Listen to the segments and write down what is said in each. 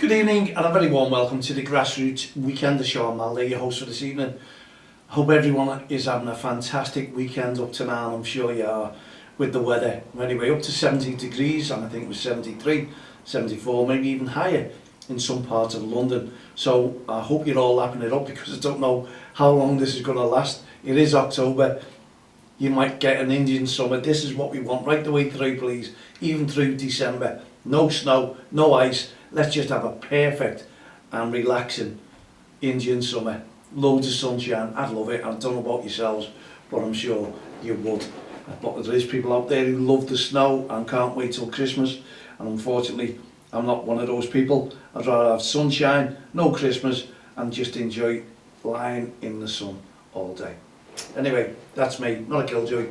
Good evening and a very warm welcome to the Grassroots Weekender Show. I'm Mal, your host for this evening. Hope everyone is having a fantastic weekend up to now. I'm sure you are with the weather. Anyway, up to 70 degrees and I think it was 73, 74, maybe even higher in some parts of London. So I hope you're all lapping it up because I don't know how long this is going to last. It is October. You might get an Indian summer. This is what we want right the way through, please. Even through December. No snow, no ice. Let's just have a perfect and relaxing Indian summer. Loads of sunshine. I'd love it. I don't know about yourselves, but I'm sure you would. But there is people out there who love the snow and can't wait till Christmas. And unfortunately, I'm not one of those people. I'd rather have sunshine, no Christmas, and just enjoy lying in the sun all day. Anyway, that's me. Not a killjoy.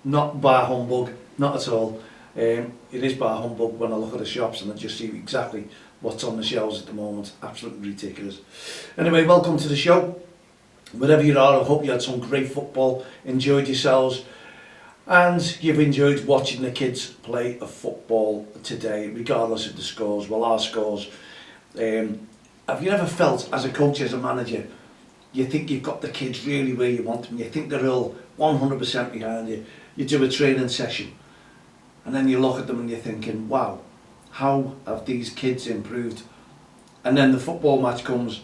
Not bar humbug. Not at all. It is bar humbug when I look at the shops and I just see exactly what's on the shelves at the moment. Absolutely ridiculous. Anyway, welcome to the show. Wherever you are, I hope you had some great football, enjoyed yourselves, and you've enjoyed watching the kids play a football today, regardless of the scores. Well, our scores. Have you ever felt, as a coach, as a manager, you think you've got the kids really where you want them, you think they're all 100% behind you, you do a training session, and then you look at them and you're thinking, wow, how have these kids improved? And then the football match comes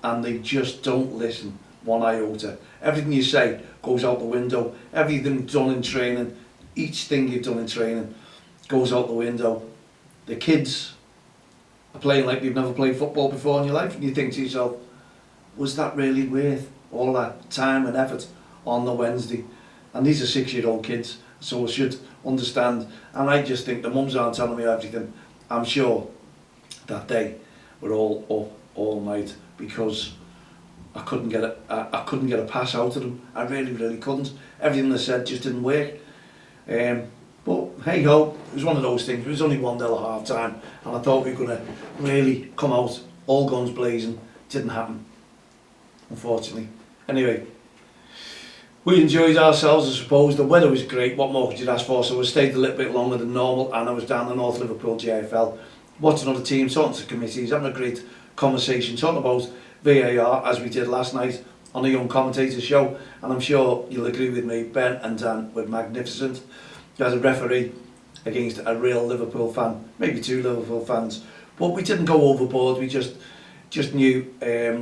and they just don't listen one iota. Everything you say goes out the window. Everything done in training, each thing you've done in training goes out the window. The kids are playing like they've never played football before in your life, and you think to yourself, was that really worth all that time and effort on the Wednesday? And these are 6-year-old kids, so I should understand. And I just think the mums aren't telling me everything. I'm sure that they were all up all night because I couldn't get a pass out of them. I really couldn't. Everything they said just didn't work. But hey ho, it was one of those things. It was only 1-0 at half time, and I thought we were going to really come out all guns blazing. Didn't happen, unfortunately. Anyway, we enjoyed ourselves, I suppose. The weather was great. What more could you ask for? So we stayed a little bit longer than normal, and I was down the North Liverpool JFL, watching other teams, talking to committees, having a great conversation, talking about VAR as we did last night on the Young Commentators show. And I'm sure you'll agree with me, Ben and Dan were magnificent. As a referee against a real Liverpool fan, maybe two Liverpool fans, but we didn't go overboard. We just knew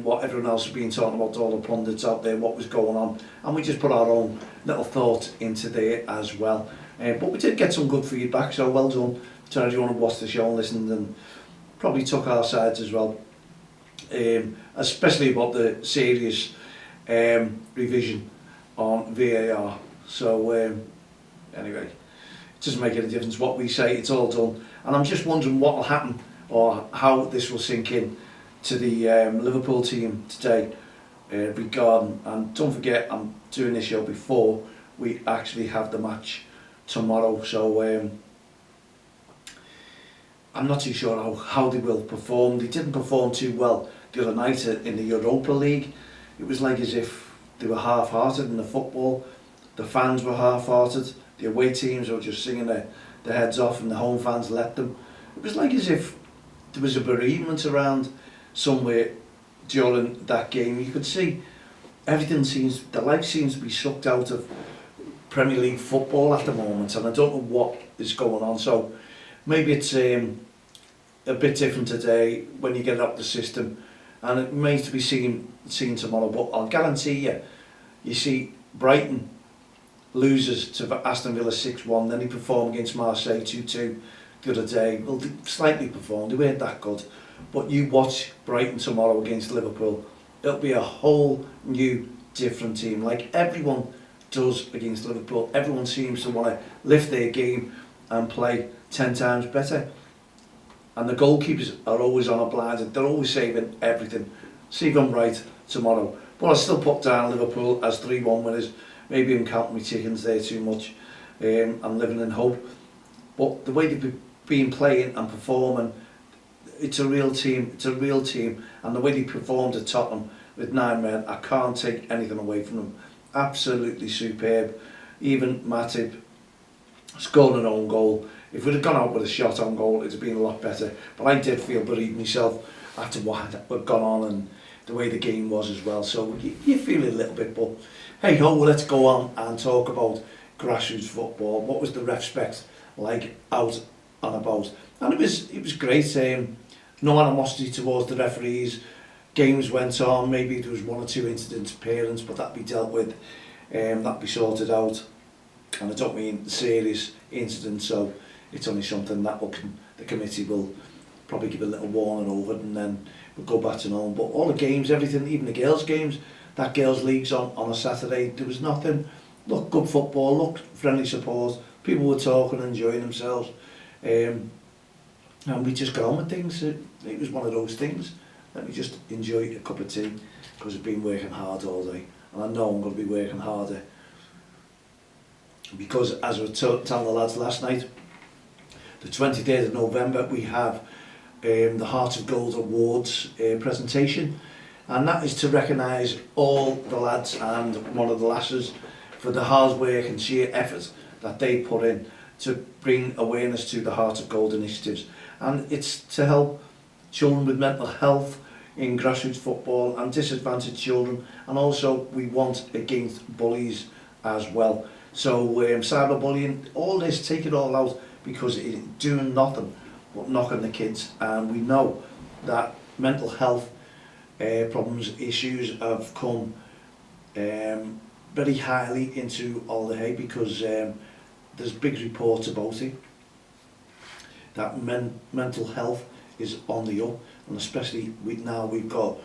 what everyone else was being talking about, all the pundits out there, what was going on, and we just put our own little thought into there as well. But we did get some good feedback, so well done to everyone who watched the show and listened and probably took our sides as well, especially about the serious revision on VAR. So anyway, it doesn't make any difference what we say, it's all done. And I'm just wondering what will happen or how this will sink in to the Liverpool team today regarding, and don't forget I'm doing this show before we actually have the match tomorrow, so I'm not too sure how they will perform. They didn't perform too well the other night in the Europa League. It was like as if they were half-hearted in the football. The fans were half-hearted. The away teams were just singing their heads off and the home fans let them. It was like as if there was a bereavement around somewhere during that game. You could see the life seems to be sucked out of Premier League football at the moment, and I don't know what is going on. So maybe it's a bit different today when you get out the system, and it remains to be seen tomorrow. But I'll guarantee you see Brighton loses to Aston Villa 6-1, then he performed against Marseille 2-2 the other day. Well, they slightly performed, they weren't that good. But you watch Brighton tomorrow against Liverpool, it'll be a whole new different team, like everyone does against Liverpool. Everyone seems to want to lift their game and play 10 times better. And the goalkeepers are always on a blind, they're always saving everything. See them right tomorrow. But I'll still put down Liverpool as 3-1 winners. Maybe I'm counting my chickens there too much. I'm living in hope. But the way they've been playing and performing, it's a real team, and the way they performed at Tottenham with 9 men, I can't take anything away from them. Absolutely superb. Even Matip scored an own goal If we'd have gone out with a shot on goal, it'd have been a lot better. But I did feel bereaved myself after what had gone on and the way the game was as well. So you feel it a little bit, but hey ho, well, let's go on and talk about grassroots football. What was the REFspect like out and about? And it was great. No animosity towards the referees. Games went on. Maybe there was one or two incidents, parents, but that'd be dealt with. That'd be sorted out. And I don't mean serious incidents. So it's only something that the committee will probably give a little warning over, and then we'll go back to normal. But all the games, everything, even the girls' games, that girls' league's on a Saturday, there was nothing. Looked good football, looked friendly support. People were talking, enjoying themselves. And we just got on with things. It was one of those things. Let me just enjoy a cup of tea, because I've been working hard all day. And I know I'm going to be working harder. Because, as I was telling the lads last night, the 23rd of November, we have the Heart of Gold Awards presentation. And that is to recognise all the lads and one of the lasses for the hard work and sheer effort that they put in to bring awareness to the Heart of Gold initiatives. And it's to help children with mental health in grassroots football and disadvantaged children, and also we want against bullies as well. So cyberbullying, all this, take it all out, because it's doing nothing but knocking the kids. And we know that mental health problems, issues have come very highly into all the hay, because there's big reports about it, that mental health is on the up, and especially now we've got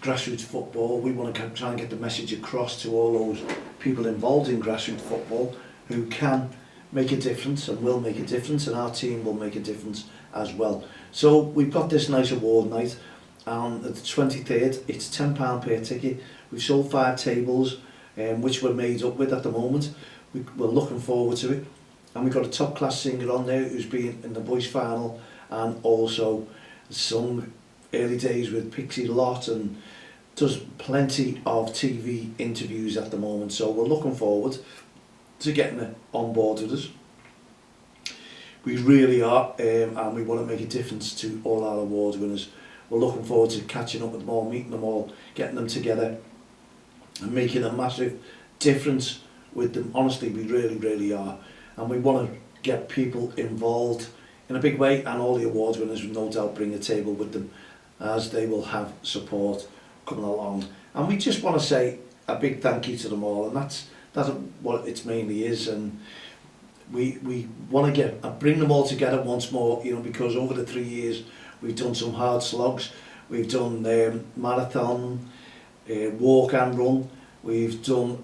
grassroots football. We want to try and get the message across to all those people involved in grassroots football who can make a difference and will make a difference, and our team will make a difference as well. So we've got this nice award night, and at the 23rd, it's £10 per ticket. We've sold 5 tables, which we're made up with at the moment. We're looking forward to it, and we've got a top class singer on there who's been in the boys final and also sung Early Days with Pixie Lott, and does plenty of TV interviews at the moment. So we're looking forward to getting her on board with us. We really are, and we want to make a difference to all our award winners. We're looking forward to catching up with them all, meeting them all, getting them together and making a massive difference with them. Honestly, we really are, and we want to get people involved in a big way, and all the award winners will no doubt bring a table with them, as they will have support coming along. And we just want to say a big thank you to them all, and that's what it mainly is. And we want to bring them all together once more, you know, because over the 3 years we've done some hard slogs. We've done marathon, walk and run. We've done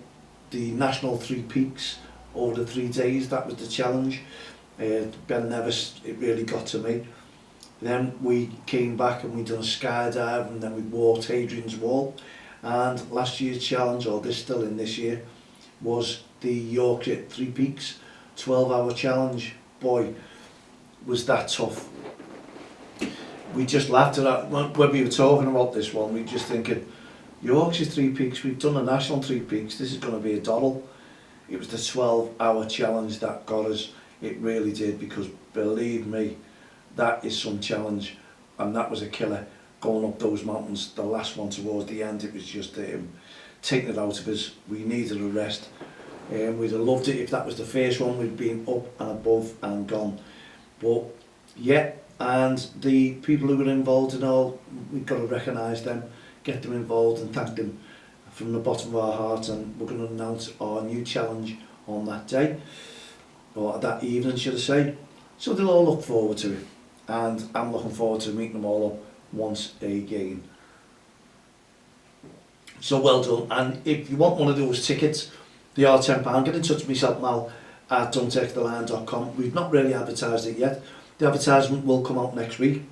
the National 3 Peaks over the 3 days. That was the challenge. Ben Nevis, it really got to me. Then we came back and we done a skydive, and then we walked Hadrian's Wall. And last year's challenge, or this still in this year, was the Yorkshire 3 Peaks 12-hour challenge. Boy, was that tough. We just laughed at that when we were talking about this one. We just thinking, Yorkshire 3 Peaks, we've done a national 3 Peaks, this is going to be a doddle. It was the 12-hour challenge that got us. It really did, because believe me, that is some challenge, and that was a killer going up those mountains. The last one towards the end, it was just taking it out of us. We needed a rest. We'd have loved it if that was the first one. We'd been up and above and gone. But yeah, and the people who were involved in all, we've got to recognise them, get them involved and thank them from the bottom of our hearts. And we're going to announce our new challenge on that day, or that evening should I say. So they'll all look forward to it, and I'm looking forward to meeting them all up once again. So well done. And if you want one of those tickets, they are £10. Get in touch with myself now at don'ttexttheline.com. We've not really advertised it yet. The advertisement will come out next week.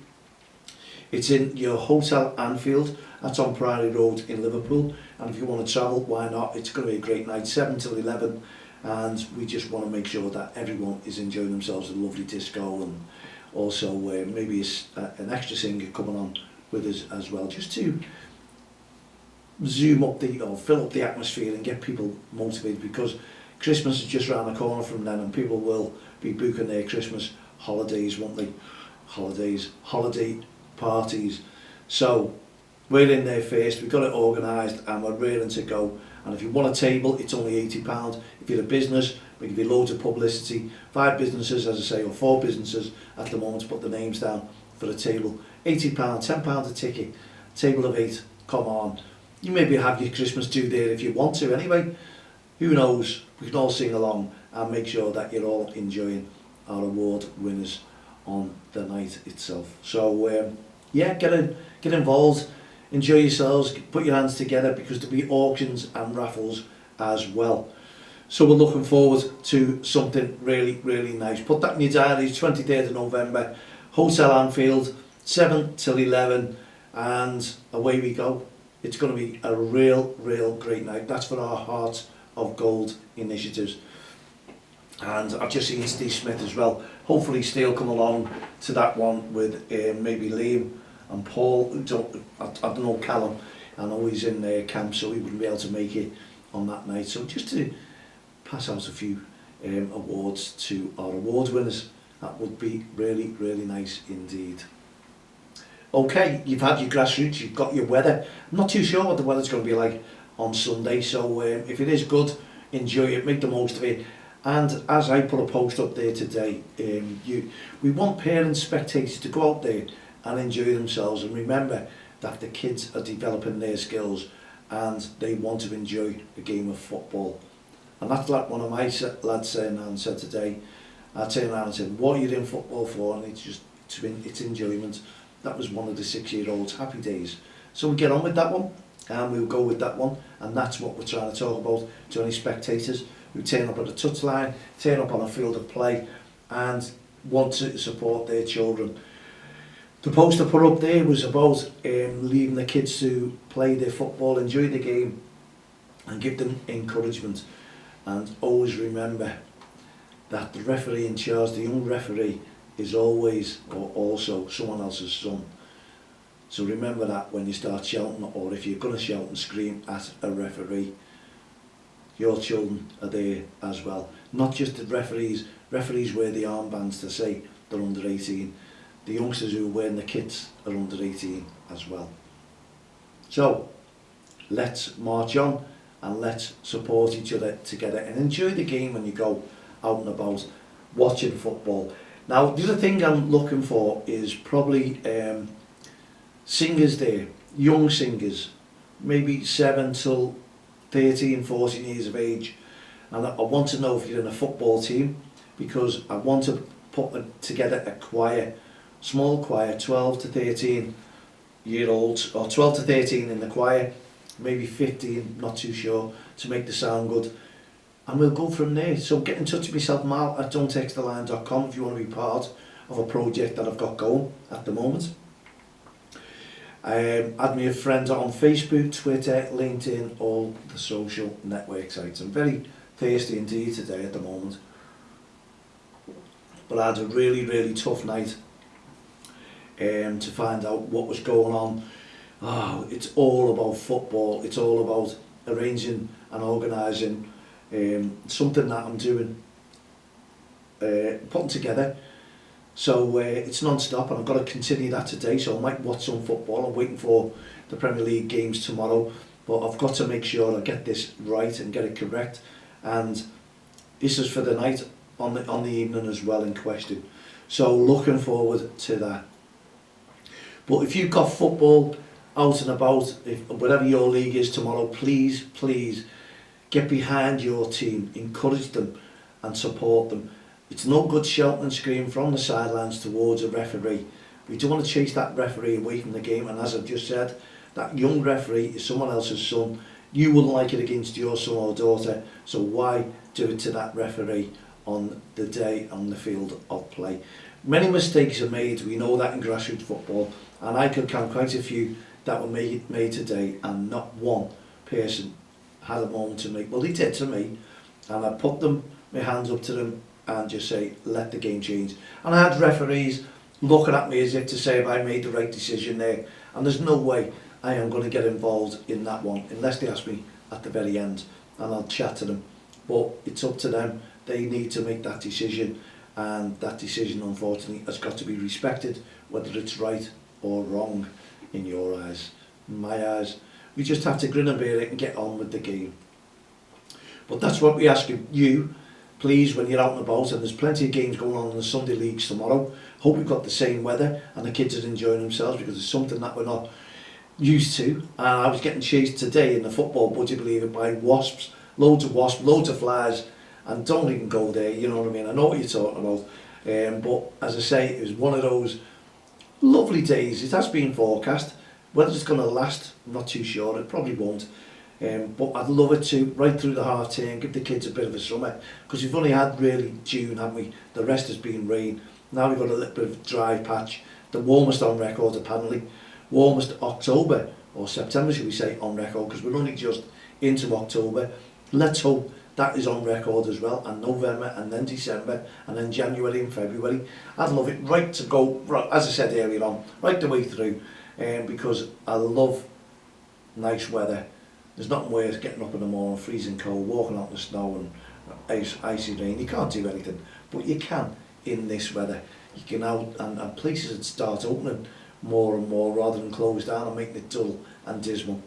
It's in your Hotel Anfield, that's on Priory Road in Liverpool. And if you want to travel, why not? It's going to be a great night, 7 till 11. And we just want to make sure that everyone is enjoying themselves, a lovely disco, and also maybe an extra singer coming on with us as well, just to zoom up or fill up the atmosphere and get people motivated, because Christmas is just round the corner from then, and people will be booking their Christmas holidays, won't they? Holiday parties. So we're in there first, we've got it organised and we're ready to go. And if you want a table, it's only £80. If you're a business, we give you loads of publicity. 5 businesses, as I say, or 4 businesses at the moment, put the names down for a table. £80, £10 a ticket, table of 8, come on. You maybe have your Christmas do there if you want to anyway. Who knows? We can all sing along and make sure that you're all enjoying our award winners on the night itself. So yeah, get involved, enjoy yourselves, put your hands together, because there'll be auctions and raffles as well. So we're looking forward to something really, really nice. Put that in your diaries, 23rd of November, Hotel Anfield, 7 till 11, and away we go. It's going to be a real great night. That's for our Heart of Gold initiatives. And I've just seen Steve Smith as well. Hopefully Steve'll come along to that one with maybe Liam and Paul. I don't know Callum. I know he's in camp, so he wouldn't be able to make it on that night. So just to pass out a few awards to our award winners, that would be really nice indeed. Okay, you've had your grassroots, you've got your weather. I'm not too sure what the weather's going to be like on Sunday, so if it is good, enjoy it, make the most of it. And as I put a post up there today, we want parents, spectators to go out there and enjoy themselves, and remember that the kids are developing their skills and they want to enjoy a game of football. And that's like one of my lads said today. I turned around and said, what are you in football for? And it's enjoyment. That was one of the 6-year-olds' happy days. So we get on with that one, and we'll go with that one, and that's what we're trying to talk about to any spectators who turn up at a touchline, turn up on a field of play and want to support their children. The post I put up there was about leaving the kids to play their football, enjoy the game and give them encouragement. And always remember that the referee in charge, the young referee, is always or also someone else's son. So remember that when you start shouting, or if you're going to shout and scream at a referee, your children are there as well. Not just the referees wear the armbands to say they're under 18. The youngsters who are wearing the kits are under 18 as well. So let's march on and let's support each other together and enjoy the game when you go out and about watching football. Now the other thing I'm looking for is probably singers there, young singers, maybe 7 till 13, 14 years of age, and I want to know if you're in a football team, because I want to put together a choir, small choir, 12 to 13 year olds, or 12 to 13 in the choir, maybe 15, not too sure, to make the sound good, and we'll go from there. So get in touch with myself, Mal at don'ttexttheline.com, if you want to be part of a project that I've got going at the moment. Add me a friend on Facebook, Twitter, LinkedIn, all the social network sites. I'm very thirsty indeed today at the moment, but I had a really tough night to find out what was going on. Oh, it's all about football, it's all about arranging and organising something that I'm doing, putting together. So it's non-stop, and I've got to continue that today, so I might watch some football. I'm waiting for the Premier League games tomorrow, but I've got to make sure I get this right and get it correct, and this is for the night on the evening as well in question. So looking forward to that. But if you've got football out and about, whatever your league is tomorrow, please get behind your team, encourage them and support them. It's no good shouting and screaming from the sidelines towards a referee. We don't want to chase that referee away from the game, and as I've just said, that young referee is someone else's son. You wouldn't like it against your son or daughter, so why do it to that referee on the day on the field of play? Many mistakes are made, we know that in grassroots football, and I could count quite a few that were made today, and not one person had a moment to make. Well, they did to me, and I put my hands up to them and just say, let the game change. And I had referees looking at me as if to say if I made the right decision there, and there's no way I am going to get involved in that one unless they ask me at the very end, and I'll chat to them but it's up to them. They need to make that decision, and that decision unfortunately has got to be respected, whether it's right or wrong in your eyes. In my eyes, we just have to grin and bear it and get on with the game. But that's what we ask of you, please, when you're out and about, and there's plenty of games going on in the Sunday leagues tomorrow. Hope we've got the same weather and the kids are enjoying themselves, because it's something that we're not used to. And I was getting chased today in the football, would you believe it, by wasps, loads of flies, and don't even go there, you know what I mean? I know what you're talking about. But as I say, it was one of those lovely days. It has been forecast. Whether it's going to last, I'm not too sure. It probably won't. But I'd love it to, right through the half term, give the kids a bit of a summer, because we've only had really June, haven't we? The rest has been rain. Now we've got a little bit of dry patch. The warmest on record apparently. Warmest October, or September should we say, on record, because we're only just into October. Let's hope that is on record as well, and November, and then December, and then January and February. I'd love it right to go, right, as I said earlier on, right the way through, because I love nice weather. There's nothing worse getting up in the morning, freezing cold, walking out in the snow and icy rain. You can't do anything, but you can in this weather. You can out, and places that start opening more and more rather than close down and making it dull and dismal.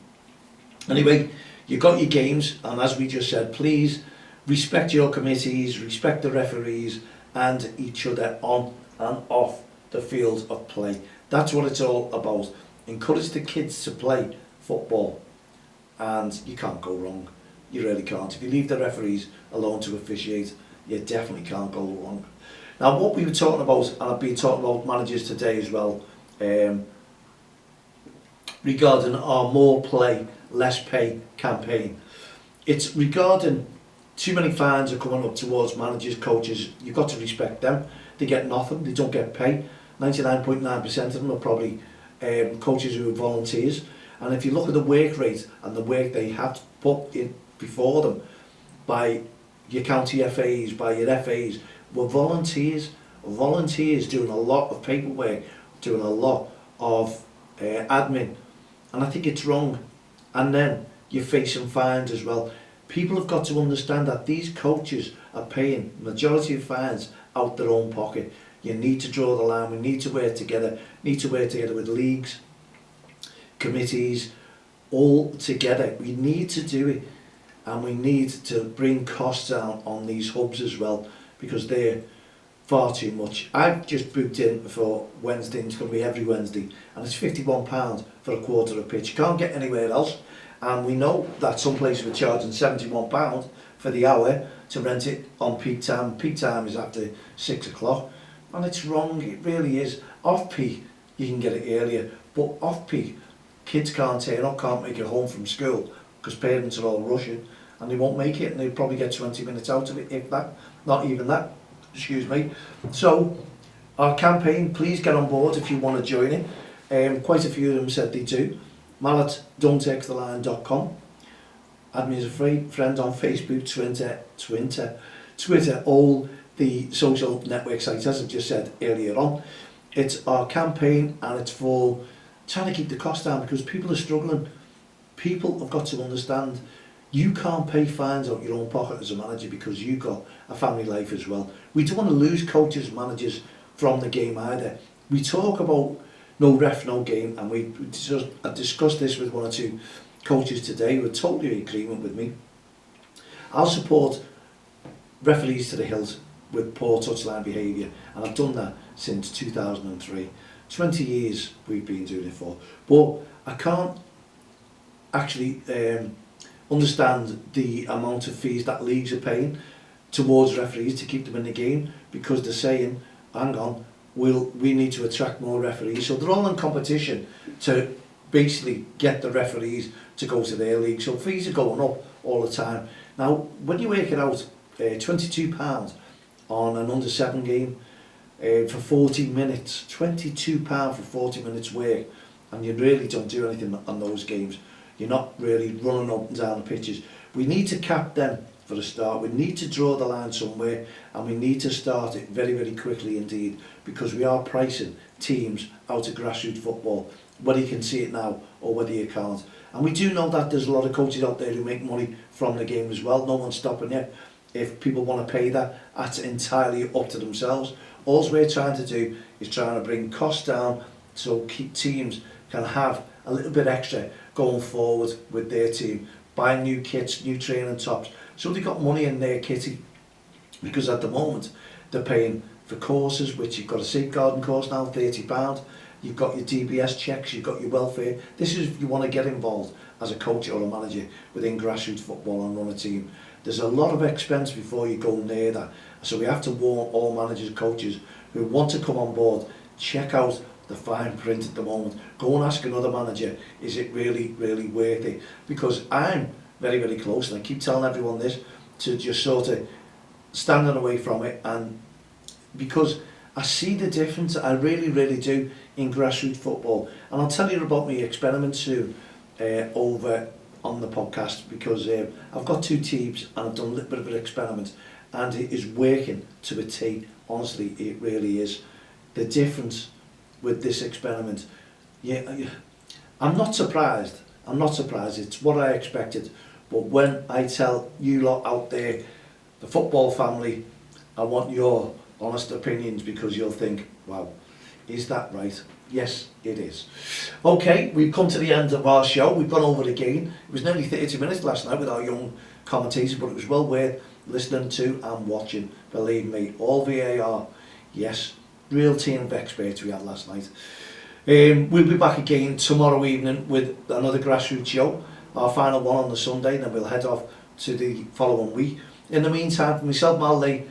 Anyway, you've got your games, and as we just said, please respect your committees, respect the referees and each other on and off the field of play. That's what it's all about. Encourage the kids to play football, and you can't go wrong. You really can't. If you leave the referees alone to officiate, you definitely can't go wrong. Now, what we were talking about, and I've been talking about managers today as well, regarding our more play, less pay campaign. It's regarding too many fines are coming up towards managers, coaches. You've got to respect them. They get nothing, they don't get pay. 99.9% of them are probably coaches who are volunteers. And if you look at the work rate and the work they have to put in before them by your county FAs, by your FAs, were volunteers doing a lot of paperwork, doing a lot of admin, and I think it's wrong. And then you're facing fines as well. People have got to understand that these coaches are paying majority of fines out their own pocket. You need to draw the line. We need to work together. Need to work together with leagues, committees, all together. We need to do it, and we need to bring costs down on these hubs as well, because they're far too much. I've just booked in for Wednesday, and it's going to be every Wednesday, and it's £51 for a quarter of a pitch. You can't get anywhere else, and we know that some places are charging £71 for the hour to rent it on peak time. Peak time is after 6 o'clock, and it's wrong. It really is. Off peak you can get it earlier, but off peak kids can't turn up, can't make it home from school because parents are all rushing, and they won't make it, and they'll probably get 20 minutes out of it, if that, not even that, excuse me. So our campaign, please get on board if you want to join it. Quite a few of them said they do. Mallet.don'ttextheline.com. Add me as a friend on Facebook, Twitter, all the social network sites, as I just said earlier on. It's our campaign, and it's for trying to keep the cost down, because people are struggling. People have got to understand you can't pay fines out your own pocket as a manager, because you've got a family life as well. We don't want to lose coaches, managers from the game either. We talk about no ref, no game, and I discussed this with one or two coaches today who are totally in agreement with me. I'll support referees to the hilt with poor touchline behaviour, and I've done that since 2003. 20 years we've been doing it for. But I can't actually understand the amount of fees that leagues are paying towards referees to keep them in the game, because they're saying, hang on, we need to attract more referees. So they're all in competition to basically get the referees to go to their league. So fees are going up all the time. Now, when you work it out, £22 on an under 7 game for 40 minutes, £22 for 40 minutes work, and you really don't do anything on those games. You're not really running up and down the pitches. We need to cap them for a start. We need to draw the line somewhere, and we need to start it very, very quickly indeed, because we are pricing teams out of grassroots football, whether you can see it now or whether you can't. And we do know that there's a lot of coaches out there who make money from the game as well. No one's stopping you. If people want to pay that, that's entirely up to themselves. All we're trying to do is trying to bring costs down so teams can have a little bit extra going forward with their team, buying new kits, new training tops, so they've got money in their kitty. Because at the moment they're paying for courses, which you've got a safeguarding course now, £30. You've got your DBS checks, you've got your welfare. This is if you want to get involved as a coach or a manager within grassroots football and run a team. There's a lot of expense before you go near that. So we have to warn all managers, coaches who want to come on board, check out the fine print at the moment. Go and ask another manager, is it really, really worth it? Because I'm very, very close, and I keep telling everyone this, to just sort of standing away from it, and because I see the difference, I really, really do, in grassroots football. And I'll tell you about my experiment soon over on the podcast, because I've got 2 teams and I've done a little bit of an experiment, and it is working to a T. Honestly, it really is. The difference with this experiment, yeah, I'm not surprised. I'm not surprised. It's what I expected. But when I tell you lot out there, the football family, I want your honest opinions, because you'll think, wow, is that right? Yes, it is. Okay, we've come to the end of our show. We've gone over again. It was nearly 30 minutes last night with our young commentators, but it was well worth listening to and watching. Believe me, all VAR. Yes, real team of experts we had last night. We'll be back again tomorrow evening with another grassroots show, our final one on the Sunday, then we'll head off to the following week. In the meantime, for myself, Malday,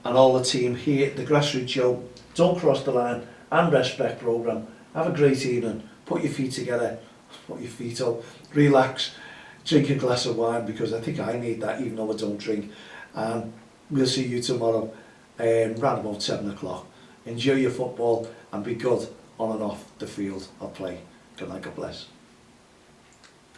and all the team here at the grassroots show, Don't Cross the Line and REFspect programme, have a great evening. Put your feet together, put your feet up, relax, drink a glass of wine, because I think I need that even though I don't drink. And we'll see you tomorrow round about 7 o'clock. Enjoy your football and be good on and off the field of play. Good night, God bless.